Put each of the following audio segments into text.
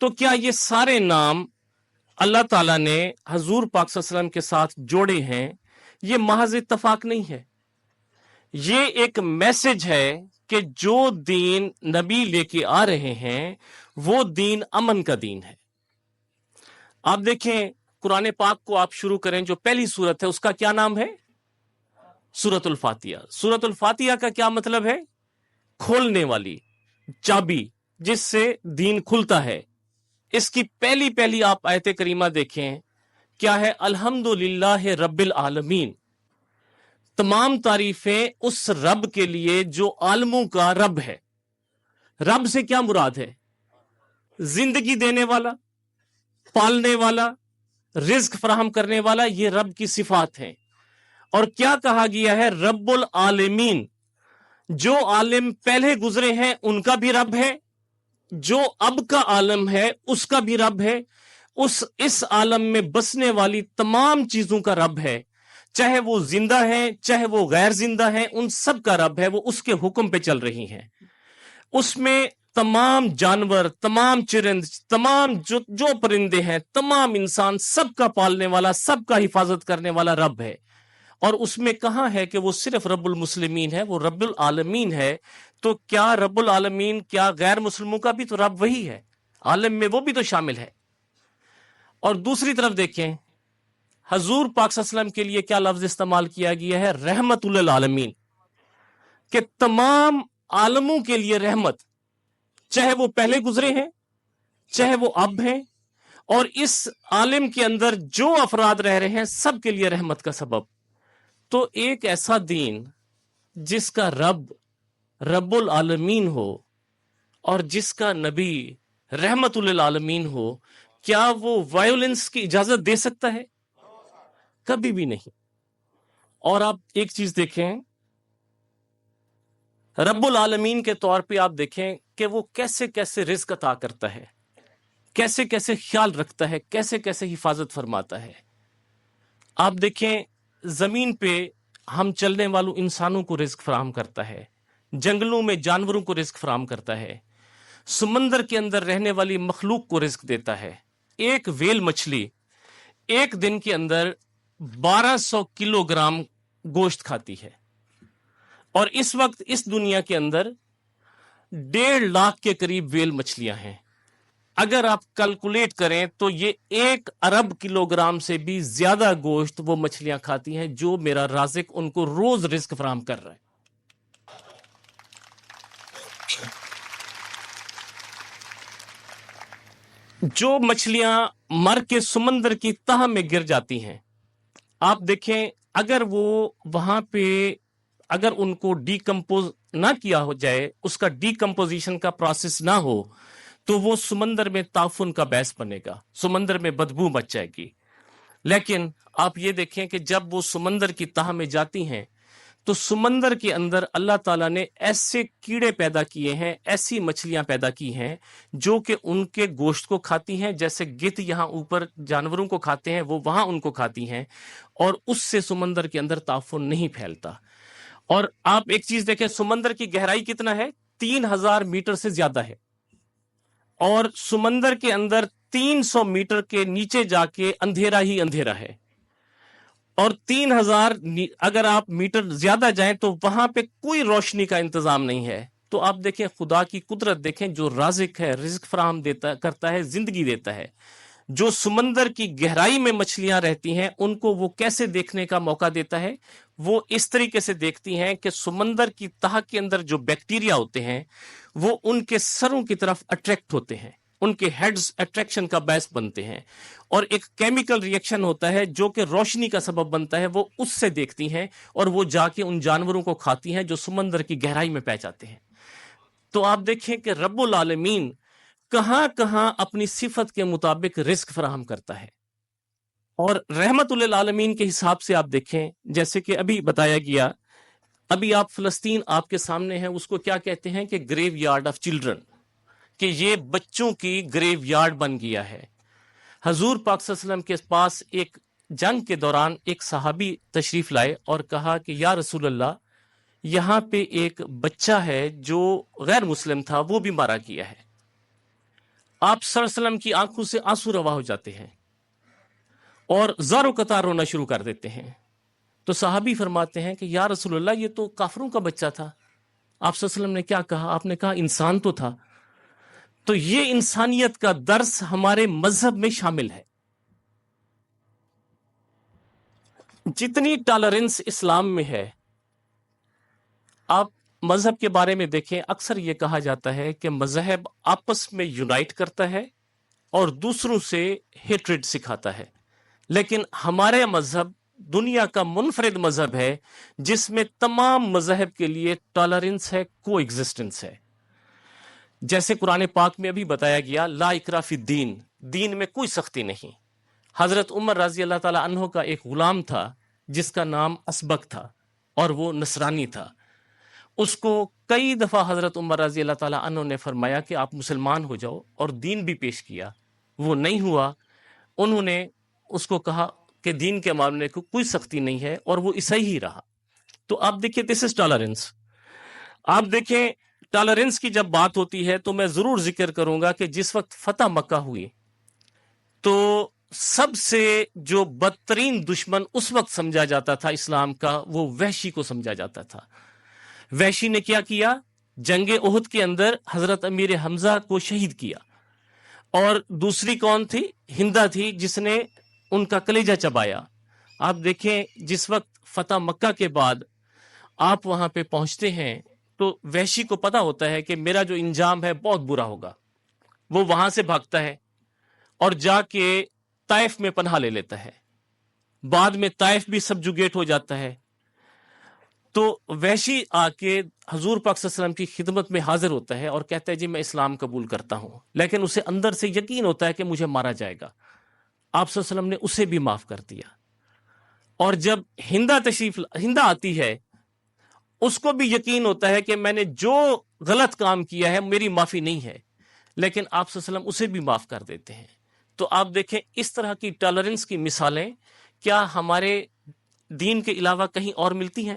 تو کیا یہ سارے نام اللہ تعالیٰ نے حضور پاک صلی اللہ علیہ وسلم کے ساتھ جوڑے ہیں؟ یہ محض اتفاق نہیں ہے، یہ ایک میسج ہے کہ جو دین نبی لے کے آ رہے ہیں وہ دین امن کا دین ہے۔ آپ دیکھیں قرآن پاک کو آپ شروع کریں، جو پہلی سورت ہے اس کا کیا نام ہے؟ سورۃ الفاتحہ۔ سورۃ الفاتحہ کا کیا مطلب ہے؟ کھولنے والی چابی، جس سے دین کھلتا ہے۔ اس کی پہلی آپ آیت کریمہ دیکھیں، کیا ہے؟ الحمدللہ رب العالمین، تمام تعریفیں اس رب کے لیے جو عالموں کا رب ہے۔ رب سے کیا مراد ہے؟ زندگی دینے والا، پالنے والا، رزق فراہم کرنے والا، یہ رب کی صفات ہیں۔ اور کیا کہا گیا ہے؟ رب العالمین، جو عالم پہلے گزرے ہیں ان کا بھی رب ہے، جو اب کا عالم ہے اس کا بھی رب ہے، اس عالم میں بسنے والی تمام چیزوں کا رب ہے، چاہے وہ زندہ ہیں چاہے وہ غیر زندہ ہیں، ان سب کا رب ہے، وہ اس کے حکم پہ چل رہی ہیں۔ اس میں تمام جانور، تمام چرند، تمام جو پرندے ہیں، تمام انسان، سب کا پالنے والا، سب کا حفاظت کرنے والا رب ہے۔ اور اس میں کہاں ہے کہ وہ صرف رب المسلمین ہے، وہ رب العالمین ہے؟ تو کیا رب العالمین، کیا غیر مسلموں کا بھی تو رب وہی ہے؟ عالم میں وہ بھی تو شامل ہے۔ اور دوسری طرف دیکھیں، حضور پاک صلی اللہ علیہ وسلم کے لیے کیا لفظ استعمال کیا گیا ہے؟ رحمت للعالمین، کہ تمام عالموں کے لیے رحمت، چاہے وہ پہلے گزرے ہیں چاہے وہ اب ہیں، اور اس عالم کے اندر جو افراد رہ رہے ہیں سب کے لیے رحمت کا سبب۔ تو ایک ایسا دین جس کا رب العالمین ہو اور جس کا نبی رحمت للعالمین ہو، کیا وہ وائلنس کی اجازت دے سکتا ہے؟ کبھی بھی نہیں۔ اور آپ ایک چیز دیکھیں، رب العالمین کے طور پہ آپ دیکھیں کہ وہ کیسے کیسے رزق عطا کرتا ہے، کیسے کیسے خیال رکھتا ہے، کیسے کیسے حفاظت فرماتا ہے۔ آپ دیکھیں زمین پہ ہم چلنے والوں انسانوں کو رزق فراہم کرتا ہے، جنگلوں میں جانوروں کو رزق فراہم کرتا ہے، سمندر کے اندر رہنے والی مخلوق کو رزق دیتا ہے۔ ایک ویل مچھلی ایک دن کے اندر 1200 کلو گرام گوشت کھاتی ہے، اور اس وقت اس دنیا کے اندر 1.5 لاکھ کے قریب ویل مچھلیاں ہیں۔ اگر آپ کیلکولیٹ کریں تو یہ 1 ارب کلو گرام سے بھی زیادہ گوشت وہ مچھلیاں کھاتی ہیں، جو میرا رازق ان کو روز رزق فراہم کر رہا ہے۔ جو مچھلیاں مر کے سمندر کی تہ میں گر جاتی ہیں، آپ دیکھیں اگر وہ وہاں پہ اگر ان کو ڈی کمپوز نہ کیا ہو جائے، اس کا ڈی کمپوزیشن کا پروسیس نہ ہو، تو وہ سمندر میں تعفن کا باعث بنے گا، سمندر میں بدبو مچ جائے گی۔ لیکن آپ یہ دیکھیں کہ جب وہ سمندر کی تہ میں جاتی ہیں تو سمندر کے اندر اللہ تعالیٰ نے ایسے کیڑے پیدا کیے ہیں، ایسی مچھلیاں پیدا کی ہیں جو کہ ان کے گوشت کو کھاتی ہیں، جیسے گدھ یہاں اوپر جانوروں کو کھاتے ہیں وہ وہاں ان کو کھاتی ہیں، اور اس سے سمندر کے اندر تعفن نہیں پھیلتا۔ اور آپ ایک چیز دیکھیں، سمندر کی گہرائی کتنا ہے؟ 3000 میٹر سے زیادہ ہے، اور سمندر کے اندر 300 میٹر کے نیچے جا کے اندھیرا ہی اندھیرا ہے، اور 3000 اگر آپ میٹر زیادہ جائیں تو وہاں پہ کوئی روشنی کا انتظام نہیں ہے۔ تو آپ دیکھیں خدا کی قدرت دیکھیں، جو رازق ہے، رزق فراہم کرتا ہے، زندگی دیتا ہے۔ جو سمندر کی گہرائی میں مچھلیاں رہتی ہیں ان کو وہ کیسے دیکھنے کا موقع دیتا ہے؟ وہ اس طریقے سے دیکھتی ہیں کہ سمندر کی تہ کے اندر جو بیکٹیریا ہوتے ہیں وہ ان کے سروں کی طرف اٹریکٹ ہوتے ہیں، ان کے ہیڈز اٹریکشن کا باعث بنتے ہیں، اور ایک کیمیکل ریئیکشن ہوتا ہے جو کہ روشنی کا سبب بنتا ہے، وہ اس سے دیکھتی ہیں اور وہ جا کے ان جانوروں کو کھاتی ہیں جو سمندر کی گہرائی میں پہ جاتے ہیں۔ تو آپ دیکھیں کہ رب العالمین کہاں کہاں اپنی صفت کے مطابق رزق فراہم کرتا ہے۔ اور رحمت للعالمین کے حساب سے آپ دیکھیں، جیسے کہ ابھی بتایا گیا، ابھی آپ فلسطین آپ کے سامنے ہیں، اس کو کیا کہتے ہیں کہ گریو یارڈ آف چلڈرن، کہ یہ بچوں کی گریو یارڈ بن گیا ہے۔ حضور پاک صلی اللہ علیہ وسلم کے پاس ایک جنگ کے دوران ایک صحابی تشریف لائے اور کہا کہ یا رسول اللہ، یہاں پہ ایک بچہ ہے جو غیر مسلم تھا، وہ بھی مارا گیا ہے، آپ صلی اللہ علیہ وسلم کی آنکھوں سے آنسو روا ہو جاتے ہیں اور زار و قطار رونا شروع کر دیتے ہیں. تو صحابی فرماتے ہیں کہ یا رسول اللہ یہ تو کافروں کا بچہ تھا. آپ صلی اللہ علیہ وسلم نے کیا کہا؟ آپ نے کہا انسان تو تھا. تو یہ انسانیت کا درس ہمارے مذہب میں شامل ہے. جتنی ٹالرنس اسلام میں ہے، آپ مذہب کے بارے میں دیکھیں، اکثر یہ کہا جاتا ہے کہ مذہب آپس میں یونائٹ کرتا ہے اور دوسروں سے ہیٹریڈ سکھاتا ہے. لیکن ہمارے مذہب دنیا کا منفرد مذہب ہے جس میں تمام مذہب کے لیے ٹالرنس ہے، کو ایگزسٹنس ہے. جیسے قرآن پاک میں ابھی بتایا گیا، لا اکراہ فی الدین، دین میں کوئی سختی نہیں. حضرت عمر رضی اللہ تعالی عنہ کا ایک غلام تھا جس کا نام اسبق تھا اور وہ نصرانی تھا. اس کو کئی دفعہ حضرت عمر رضی اللہ تعالی عنہ نے فرمایا کہ آپ مسلمان ہو جاؤ، اور دین بھی پیش کیا، وہ نہیں ہوا. انہوں نے اس کو کہا کہ دین کے معاملے کو کوئی سختی نہیں ہے، اور وہ عیسائی ہی رہا. تو آپ دیکھیں، دس از ٹالرنس. آپ دیکھیں ٹالرنس کی جب بات ہوتی ہے تو میں ضرور ذکر کروں گا کہ جس وقت فتح مکہ ہوئی تو سب سے جو بدترین دشمن اس وقت سمجھا جاتا تھا اسلام کا، وہ وحشی کو سمجھا جاتا تھا. وحشی نے کیا کیا؟ جنگ احد کے اندر حضرت امیر حمزہ کو شہید کیا. اور دوسری کون تھی؟ ہندا تھی، جس نے ان کا کلیجہ چبایا. آپ دیکھیں جس وقت فتح مکہ کے بعد آپ وہاں پہ پہنچتے ہیں تو وحشی کو پتا ہوتا ہے کہ میرا جو انجام ہے بہت برا ہوگا. وہ وہاں سے بھاگتا ہے اور جا کے طائف میں پناہ لے لیتا ہے. بعد میں طائف بھی سبجوگیٹ ہو جاتا ہے. تو وحشی آ کے حضور پاک صلی اللہ علیہ وسلم کی خدمت میں حاضر ہوتا ہے اور کہتا ہے جی میں اسلام قبول کرتا ہوں، لیکن اسے اندر سے یقین ہوتا ہے کہ مجھے مارا جائے گا. آپ صلی اللہ علیہ وسلم نے اسے بھی معاف کر دیا. اور جب ہندا آتی ہے، اس کو بھی یقین ہوتا ہے کہ میں نے جو غلط کام کیا ہے میری معافی نہیں ہے، لیکن آپ صلی اللہ علیہ وسلم اسے بھی معاف کر دیتے ہیں. تو آپ دیکھیں اس طرح کی ٹالرنس کی مثالیں کیا ہمارے دین کے علاوہ کہیں اور ملتی ہیں؟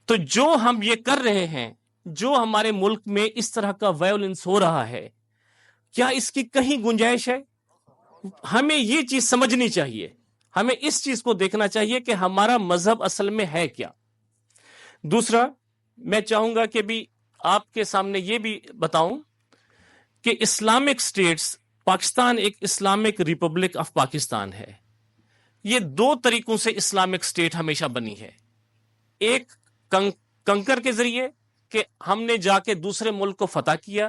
تو جو ہم یہ کر رہے ہیں، جو ہمارے ملک میں اس طرح کا وائلنس ہو رہا ہے، کیا اس کی کہیں گنجائش ہے؟ ہمیں یہ چیز سمجھنی چاہیے. ہمیں اس چیز کو دیکھنا چاہیے کہ ہمارا مذہب اصل میں ہے کیا. دوسرا، میں چاہوں گا کہ بھی آپ کے سامنے یہ بھی بتاؤں کہ اسلامک سٹیٹس، پاکستان ایک اسلامک ریپبلک آف پاکستان ہے. یہ دو طریقوں سے اسلامک سٹیٹ ہمیشہ بنی ہے. ایک کنکر کے ذریعے کہ ہم نے جا کے دوسرے ملک کو فتح کیا،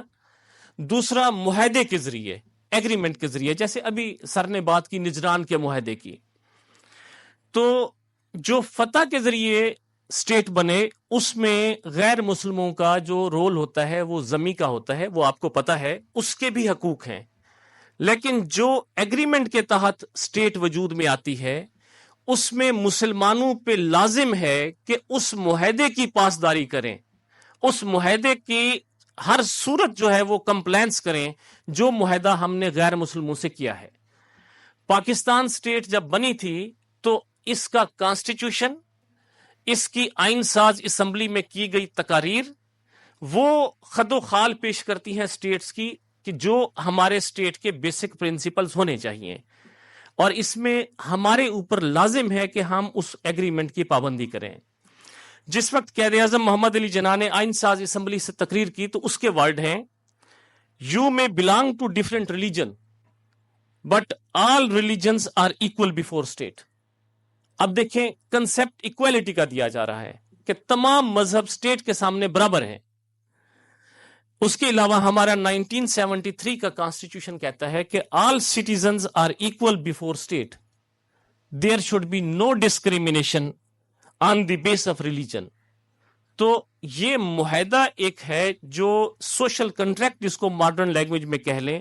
دوسرا معاہدے کے ذریعے، ایگریمنٹ کے ذریعے، جیسے ابھی سر نے بات کی نجران کے معاہدے کی. تو جو فتح کے ذریعے سٹیٹ بنے اس میں غیر مسلموں کا جو رول ہوتا ہے وہ ضمی کا ہوتا ہے، وہ آپ کو پتا ہے، اس کے بھی حقوق ہیں. لیکن جو ایگریمنٹ کے تحت سٹیٹ وجود میں آتی ہے اس میں مسلمانوں پہ لازم ہے کہ اس معاہدے کی پاسداری کریں، اس معاہدے کی ہر صورت جو ہے وہ کمپلینس کریں جو معاہدہ ہم نے غیر مسلموں سے کیا ہے. پاکستان سٹیٹ جب بنی تھی تو اس کا کانسٹیٹیوشن، اس کی آئین ساز اسمبلی میں کی گئی تقاریر، وہ خد و خال پیش کرتی ہیں سٹیٹس کی کہ جو ہمارے سٹیٹ کے بیسک پرنسپلز ہونے چاہیے. اور اس میں ہمارے اوپر لازم ہے کہ ہم اس ایگریمنٹ کی پابندی کریں. جس وقت قائد اعظم محمد علی جناح نے آئین ساز اسمبلی سے تقریر کی تو اس کے ورڈ ہیں، you may belong to different religion but all religions are equal before state. اب دیکھیں کنسپٹ ایکویلٹی کا دیا جا رہا ہے کہ تمام مذہب اسٹیٹ کے سامنے برابر ہیں. اس کے علاوہ ہمارا 1973 کا کانسٹیٹیوشن کہتا ہے کہ all citizens are equal before state, there should be no discrimination on the base of religion. تو یہ معاہدہ ایک ہے جو سوشل کنٹریکٹ جس کو ماڈرن لینگویج میں کہہ لیں،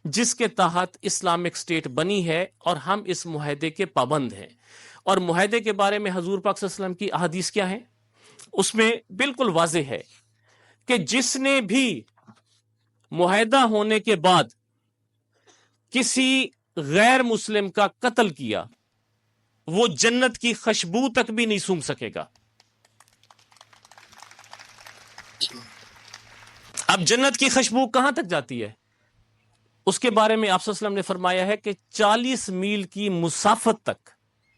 جس کے تحت اسلامک اسٹیٹ بنی ہے اور ہم اس معاہدے کے پابند ہیں. اور معاہدے کے بارے میں حضور پاک صلی اللہ علیہ وسلم کی احادیث کیا ہیں؟ اس میں بالکل واضح ہے کہ جس نے بھی معاہدہ ہونے کے بعد کسی غیر مسلم کا قتل کیا وہ جنت کی خوشبو تک بھی نہیں سونگھ سکے گا. اب جنت کی خوشبو کہاں تک جاتی ہے؟ اس کے بارے میں آپ صلی اللہ علیہ وسلم نے فرمایا ہے کہ 40 میل کی مسافت تک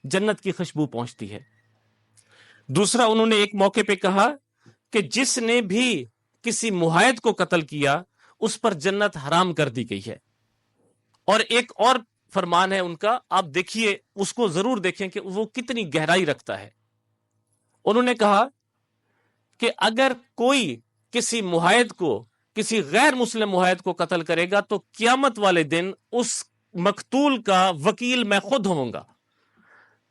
جنت کی خوشبو پہنچتی ہے۔ دوسرا انہوں نے ایک موقع پہ کہا کہ جس نے بھی کسی معاہد کو قتل کیا اس پر جنت حرام کر دی گئی ہے۔ اور ایک اور فرمان ہے ان کا، آپ دیکھیے اس کو ضرور دیکھیں کہ وہ کتنی گہرائی رکھتا ہے۔ انہوں نے کہا کہ اگر کوئی کسی معاہد کو، کسی غیر مسلم معاہد کو قتل کرے گا تو قیامت والے دن اس مقتول کا وکیل میں خود ہوں گا۔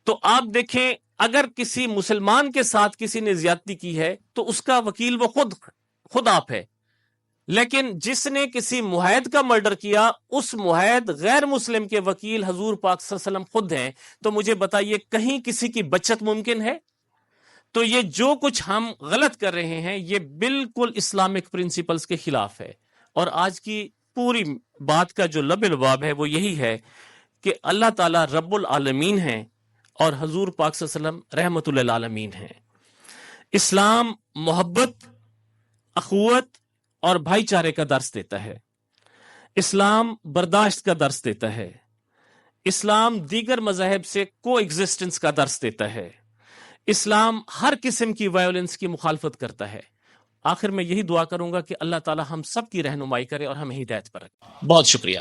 تو آپ دیکھیں اگر کسی مسلمان کے ساتھ کسی نے زیادتی کی ہے تو اس کا وکیل وہ خود آپ ہے، لیکن جس نے کسی معاہد کا مرڈر کیا اس معاہد غیر مسلم کے وکیل حضور پاک صلی اللہ علیہ وسلم خود ہیں۔ تو مجھے بتائیے کہیں کسی کی بچت ممکن ہے؟ تو یہ جو کچھ ہم غلط کر رہے ہیں یہ بالکل اسلامک پرنسپلز کے خلاف ہے۔ اور آج کی پوری بات کا جو لب لباب ہے وہ یہی ہے کہ اللہ تعالیٰ رب العالمین ہیں اور حضور پاک صلی اللہ علیہ وسلم رحمت للعالمین ہیں۔ اسلام محبت، اخوت اور بھائی چارے کا درس دیتا ہے۔ اسلام برداشت کا درس دیتا ہے۔ اسلام دیگر مذاہب سے کو ایگزسٹنس کا درس دیتا ہے۔ اسلام ہر قسم کی وائلنس کی مخالفت کرتا ہے۔ آخر میں یہی دعا کروں گا کہ اللہ تعالی ہم سب کی رہنمائی کرے اور ہمیں ہدایت پر رکھے۔ بہت شکریہ۔